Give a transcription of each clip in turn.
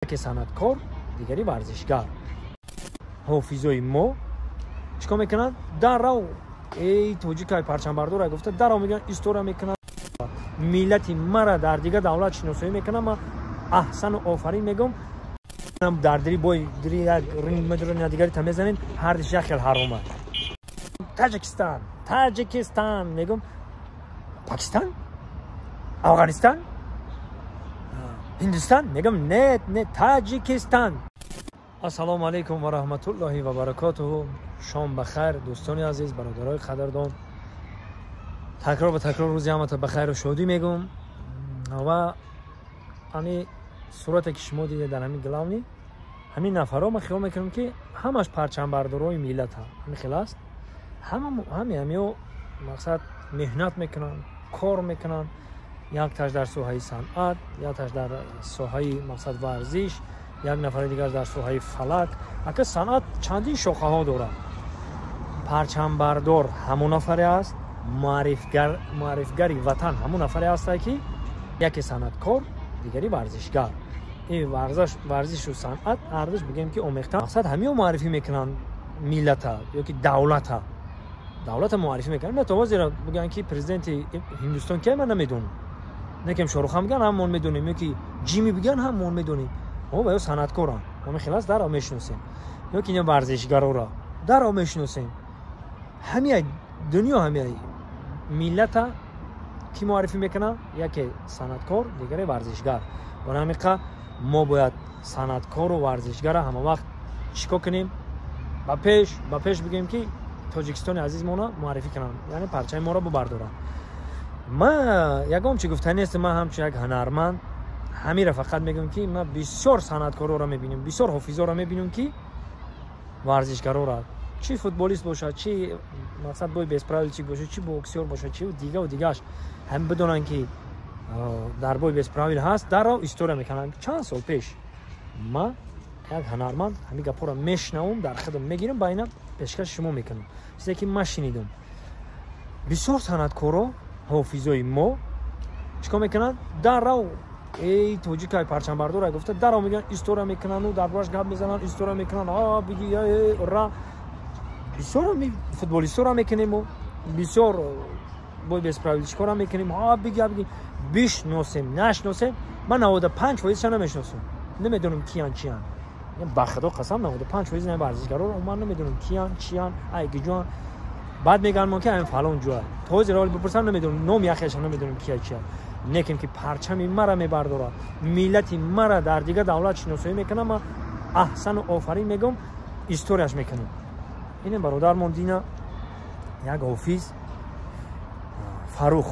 که صنعتکار دیگری ورزشگر. حافظای ما چیکار میکنن؟ در رو ای توجیکای پرچم بردار گفته در رو میگن استورا میکنن. ملت مرا در دیگه دولت شناسایی میکنم. من احسن و آفرین میگم. در دری بای دری یک رنگ مدرن دیگری تمیزنین هر دیش یک خیل حرامه. تاجیکستان میگم. پاکستان؟ افغانستان؟ هندوستان؟ میگم نه تاجیکستان. السلام علیکم و رحمت الله و برکاته. شام بخیر دوستان عزیز، برادرای قدردان. تکرار به تکرار روزی همت بخیر و شادی میگم. و همین صورتی که شما دیده در همین گلاونی همین نفرها من خیال میکنم که همش پرچم بردارای ملت ها همین خیلی است. همه مقصد مهنت میکنن، کار میکنن. یک تاش در سوحه صنعت، یک تاش در سوحه مقصد ورزش، یک نفر دیگر در سوحه فلک. اگه صنعت چندین شاخه ها داره. پرچم بردار همون نفری است، معرفگری وطن همون نفری است که یکی صنعتکار دیگری ورزشگر. این ورزش و صنعت ارزش بگیم که اومختن مقصد همه معرفی میکنن ملت ها یا که دولت معرفی میکنن. نه تو زیرا بگن که پرزیدنت هندوستان که من نمیدونم، نه که شاروخ هم میگن همون میدونیم، یا که جیمی بگن همون میدونیم. ما با صنعتکاران ما خلاص در میشناسیم، یا که اینا ورزشگرا را در میشناسیم. همه دنیا همه ملت کی معرفی میکنه؟ یکی صنعتکار دیگری ورزشگر. برای همین ما باید صنعتکار و ورزشگر همه وقت چیکار کنیم؟ با پیش بگیم که تاجیکستان عزیز ما معرفی کنن، یعنی پرچم ما را بردارن. من یکم چی گفتنی است، من همچون یک هنرمند همین را فقط میگم که ما بسیار صنعتکارا را میبینیم، بسیار حافظا را میبینیم که ورزشگرا را، چی فوتبالیست باشه، چی مقصد بای بیسپرال چی باشه، چی بوکسور باشه، چی و دیگه‌اش هم بدونن که در بای بیسپرال هست، در رو استوری میکنن. چند سال پیش ما یک هنرمند همین گپا را میشنوم، در خودم میگیرم، با اینا پیشکش شما میکنم. چیزی که من شنیدم بسیار صنعتکارا حافظای ما چیکار میکنن؟ در رو ای توجیکای پرچم بردار گفته در رو میگن استوری میکنن و در باش گپ میزنن، استوری میکنن. بگی را بسیار فوتبالیستا را میکنیم و بسیار بای بیسپراویچ را میکنیم. بگی بشناسیم نشناسیم. من 95% نمیشناسم، نمیدونم کیان. به خدا قسم 95% نه ورزشگرا رو من نمیدونم کیان ایگی جان. بعد میگن ما که این فلان جوه تو زیرا بپرسم نمیدونم نام یخش نمیدونم کیه. لیکن که پرچم مرا میبرداره، ملت مرا در دیگه دولت شناسایی میکنه. من احسن و آفرین میگم، استوریش میکنم. این برادر موندینا یک حافظ فاروق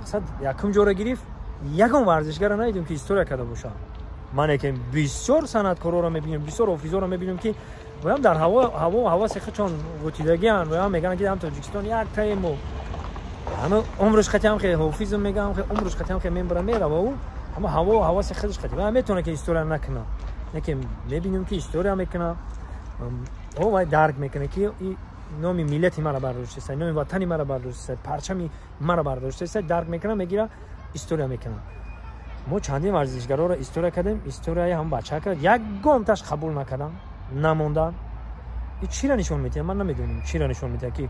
اصلا یکم جوره گرفت، یکم ورزشگر ندیدم که استوری کرده باشه. من که بسیار صنعتکارا رو میبینم، بسیار حافظا رو میبینم که و هم در هوا سخت چون وتیدگی ان و هم میگن که هم تاجیکستان یک تایم و همه عمرش ختم که حافظ میگم که عمرش ختم که میبره میره و او اما هوا سختش ختم و میتونه که استوری نکنه. نه میبینیم که استوری میکنه او وای درک میکنه که این نام ملت ما را برداشته است، نام وطن ما را برداشته است، پرچم ما را برداشته است. درک میکنه، میگیره استوری میکنه. ما چندین ورزشگرا را استوری کردیم، استوری هم بچه کرد، یک گام تاش قبول نکردن، نموندن. این چی را نشون میده؟ من نمیدونم چی را نشون میده که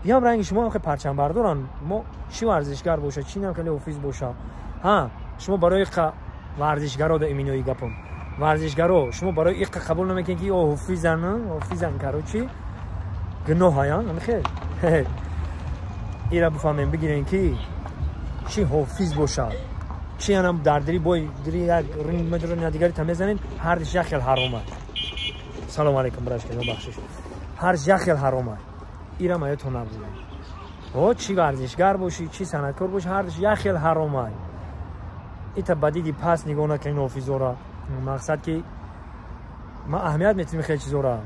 بیام رنگ شما که پرچم بردارن. ما چی ورزشگر باشه، چی نم که حافظ باشه. شما برای ورزشگرا د امینوی گپم ورزشگرا شما برای این قبول نمیکنید که حافظن کارو چی گناه هایان خیر ایرا بفهمیم بگیرین که چی حافظ باشه، چی هم در دری بای دری یک رنگ مدرن دیگری تمیزنین هر دیش یک خیل حرامه. سلام علیکم براش که بخشش هر یک خیل حرامه. ایرا ما تو نبودن چی ورزشگر باشی چی صنعتکار باشی هر دیش یک خیل حرامه. ایتا بدیدی پس نگاه نکنین حافظا را. مقصد که ما اهمیت میتونیم خیلی چیزا را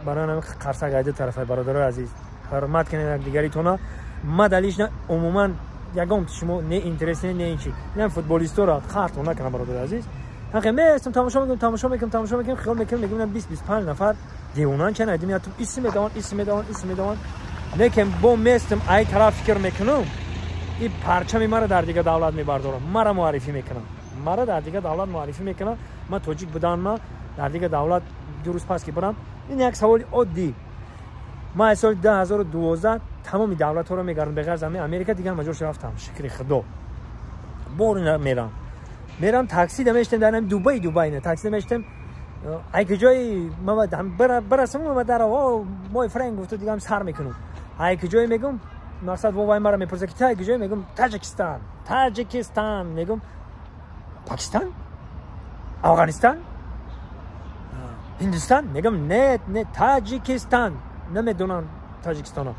برای همین قرصه گایده طرفای برادرای عزیز حرمت کنین دیگریتونا. ما دلیلش نه عموما یگام شما نه اینترست نه این چی نه فوتبالیستا را خاطر نکنه برادرای عزیز. حقیقتا میستم تماشا میکنم خیال میگم 20-25 نفر دیونان چه ندیدم تو اسم میدون لیکن با میستم ای طرف فکر میکنم این پرچم مرا در دیگه دولت میبردارم، مرا معرفی میکنم. مرا در دیگه دولت معرفی میکنه من تاجیک بودم ما در دیگه دولت درست پس که برم این یک سوال عادی ما سال 2012 تمام دولت ها رو میگردم به غیر زمین امریکا دیگه مجبور رفتم شکر خدا بور میرم تاکسی دمشتم در دبی نه تاکسی دمشتم ای که جای ما برسم ما در هوا ما فرنگ گفت دیگه هم سر میکنم ای که جای میگم مقصد بابای مرا میپرسه که تا کجای میگم تاجیکستان میگم پاکستان افغانستان هندوستان میگم نه تاجیکستان نمیدونم تاجیکستان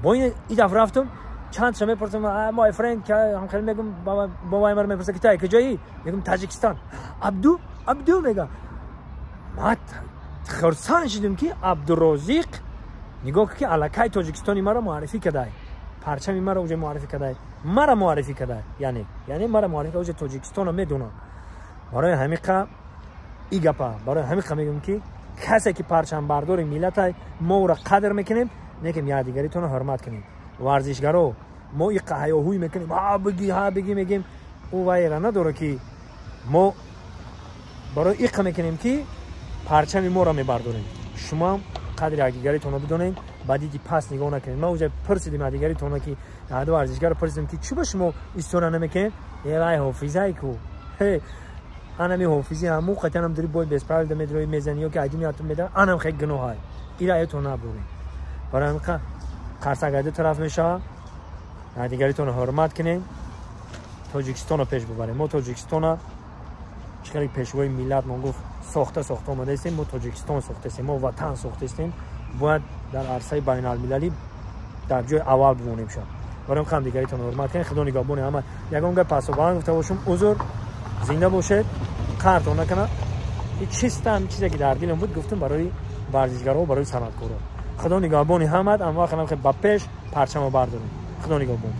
با این دفعه رفتم چند شب میپرسم مای فرند که هم خیلی میگم بابای مرا میپرسه که تا کجایی میگم تاجیکستان عبدو میگم ما خرسان شدیم که عبدالرزاق نگاه که علاقه تاجیکستانی مرا معرفی کرده پرچم مرا اوج معرفی کرده مرا معرفی کرده یعنی مرا معرفی اوج تاجیکستان رو میدونم برای همیقه ای گپا برای همیقه میگم که کسی که پرچم بردار ملت ما را قدر میکنیم نکیم یادگاریتون رو حرمت کنیم ورزشگرا ما این قهیاهوی میکنیم ها بگی میگیم او وایرا نداره که ما برای این میکنیم که پرچم ما را میبرداریم شما قدر یادگاریتون رو بدونین بعدی پس نگاه نکنید ما اوج پرسیدیم یادگاریتون که دو ورزشگر پرسیدیم که چی با شما استوره نمیکنه وای حافظه کو انا می حافظی همو قطعا داری باید بسپرال دم دروی میزنیو که عجیمیاتون میده انم خیلی گناهی ایرایتون نبودین برای همین قرصگاده طرف میشه یادگاریتون رو حرمت کنین تاجیکستان رو پیش ببریم ما تاجیکستان چقدر پیشوای ملت ما گفت ساخته اومده استیم ما تاجیکستان ساخته استیم ما وطن ساخته استیم باید در عرصه بین المللی در جای اول بمونیم شد برای همین دیگریتون رو حرمت کنین خدا نگهبان همه یگان گپ پاسو بان گفته باشم عذر زنده باشید کارتون نکنه این چیزی که در دلم بود گفتم برای ورزشگرا و برای صنعتکارا خدا نگهبان همه اما خیلی با پیش پرچم برداریم خدا نگهبان